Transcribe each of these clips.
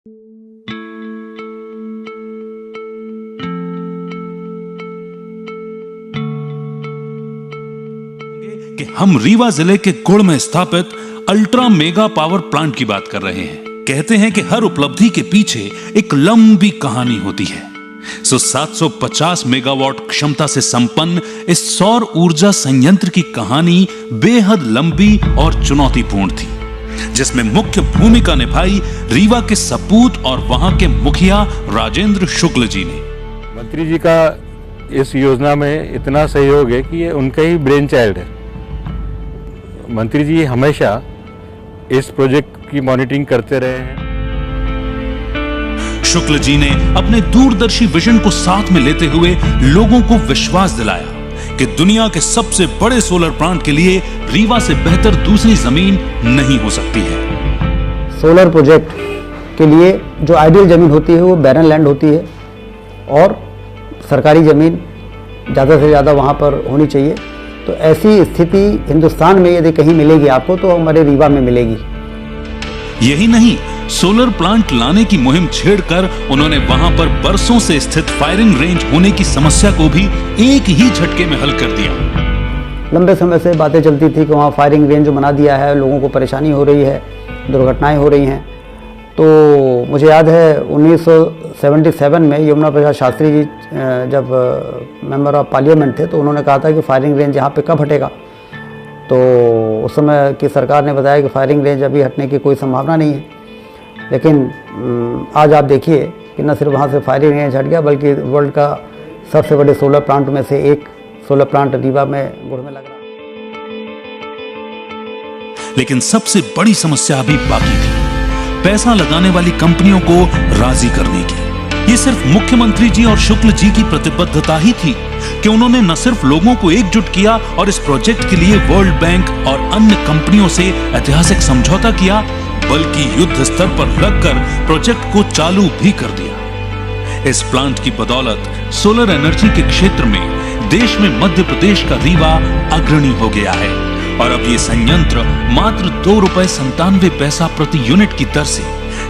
कि हम रीवा जिले के गुड़ में स्थापित अल्ट्रा मेगा पावर प्लांट की बात कर रहे हैं। कहते हैं कि हर उपलब्धि के पीछे एक लंबी कहानी होती है। 750 मेगावाट क्षमता से संपन्न इस सौर ऊर्जा संयंत्र की कहानी बेहद लंबी और चुनौतीपूर्ण थी, जिसमें मुख्य भूमिका निभाई रीवा के सपूत और वहां के मुखिया राजेंद्र शुक्ल जी ने। मंत्री जी का इस योजना में इतना सहयोग है कि ये उनका ही ब्रेन चाइल्ड है। मंत्री जी हमेशा इस प्रोजेक्ट की मॉनिटरिंग करते रहे हैं। शुक्ल जी ने अपने दूरदर्शी विजन को साथ में लेते हुए लोगों को विश्वास दिलाया कि दुनिया के सबसे बड़े सोलर प्लांट के लिए रीवा से बेहतर दूसरी जमीन नहीं हो सकती है। सोलर प्रोजेक्ट के लिए जो आइडियल जमीन होती है वो बैरन लैंड होती है और सरकारी जमीन ज़्यादा से ज़्यादा वहाँ पर होनी चाहिए। तो ऐसी स्थिति हिंदुस्तान में यदि कहीं मिलेगी आपको तो हमारे रीवा में मिलेगी। यही नहीं, सोलर प्लांट लाने की मुहिम छेड़कर उन्होंने वहां पर बरसों से स्थित फायरिंग रेंज होने की समस्या को भी एक ही झटके में हल कर दिया। लंबे समय से बातें चलती थी कि वहाँ फायरिंग रेंज बना दिया है, लोगों को परेशानी हो रही है, दुर्घटनाएं हो रही हैं। तो मुझे याद है 1977 में यमुना प्रसाद शास्त्री जी जब मेंबर ऑफ पार्लियामेंट थे तो उन्होंने कहा था कि फायरिंग रेंज यहाँ पे कब हटेगा। तो उस समय की सरकार ने बताया कि फायरिंग रेंज अभी हटने की कोई संभावना नहीं है। लेकिन आज आप देखिए कि न सिर्फ वहाँ से फायरिंग रेंज हट गया बल्कि वर्ल्ड का सबसे बड़े सोलर प्लांट में से एक सोलर प्लांट रीवा में गुड़ में लग रहा है। लेकिन सबसे बड़ी समस्या अभी बाकी थी, पैसा लगाने वाली कंपनियों को राजी करने की। ये सिर्फ मुख्यमंत्री जी और शुक्ल जी की प्रतिबद्धता ही थी कि उन्होंने न सिर्फ लोगों को एकजुट किया और इस प्रोजेक्ट के लिए वर्ल्ड बैंक और अन्य कंपनियों से ऐतिहासिक समझौता किया, बल्कि युद्ध स्तर पर लगकर प्रोजेक्ट को चालू भी कर दिया। इस प्लांट की बदौलत सोलर एनर्जी के क्षेत्र में देश में मध्य प्रदेश का रीवा अग्रणी हो गया है और अब ये संयंत्र मात्र ₹2.97 प्रति यूनिट की दर से,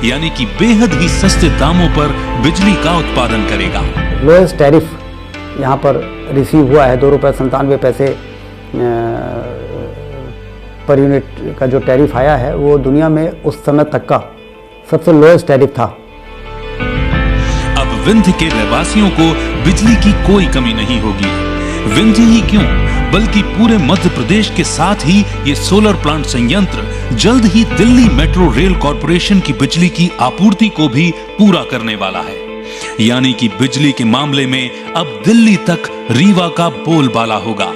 यानी कि बेहद ही सस्ते दामों पर बिजली का उत्पादन करेगा। लोएस्ट टैरिफ यहाँ पर रिसीव हुआ है, ₹2.97 पर यूनिट का जो टैरिफ आया है वो दुनिया में उस समय तक का सबसे लोएस्ट टैरिफ था। अब विंध्य के रहवासियों को बिजली की कोई कमी नहीं होगी। विंध्य ही क्यों, बल्कि पूरे मध्य प्रदेश के साथ ही ये सोलर प्लांट संयंत्र जल्द ही दिल्ली मेट्रो रेल कॉरपोरेशन की बिजली की आपूर्ति को भी पूरा करने वाला है। यानी कि बिजली के मामले में अब दिल्ली तक रीवा का बोलबाला होगा।